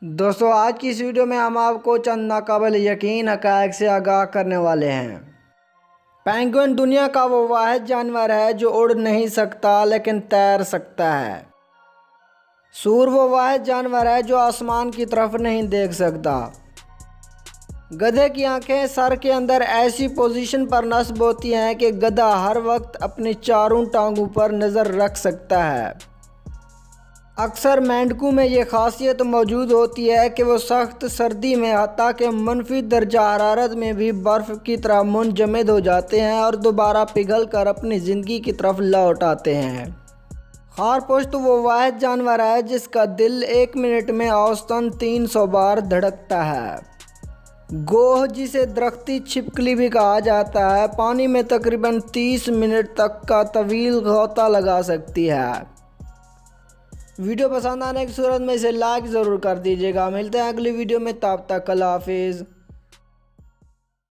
دوستو آج کی اس ویڈیو میں ہم آپ کو چند ناقابل یقین حقائق سے آگاہ کرنے والے ہیں۔ پینگوئن دنیا کا وہ واحد جانور ہے جو اڑ نہیں سکتا لیکن تیر سکتا ہے۔ سور وہ واحد جانور ہے جو آسمان کی طرف نہیں دیکھ سکتا۔ گدھے کی آنکھیں سر کے اندر ایسی پوزیشن پر نصب ہوتی ہیں کہ گدھا ہر وقت اپنی چاروں ٹانگوں پر نظر رکھ سکتا ہے۔ اکثر مینڈکوں میں یہ خاصیت موجود ہوتی ہے کہ وہ سخت سردی میں حتیٰ کہ منفی درجہ حرارت میں بھی برف کی طرح منجمد ہو جاتے ہیں اور دوبارہ پگھل کر اپنی زندگی کی طرف لوٹ آتے ہیں۔ خرپشت وہ واحد جانور ہے جس کا دل ایک منٹ میں اوسطاً 300 بار دھڑکتا ہے۔ گوہ جسے درختی چھپکلی بھی کہا جاتا ہے پانی میں تقریباً 30 منٹ تک کا طویل غوطہ لگا سکتی ہے۔ ویڈیو پسند آنے کی صورت میں اسے لائک ضرور کر دیجیے گا۔ ملتے ہیں اگلی ویڈیو میں، تب تک اللہ حافظ۔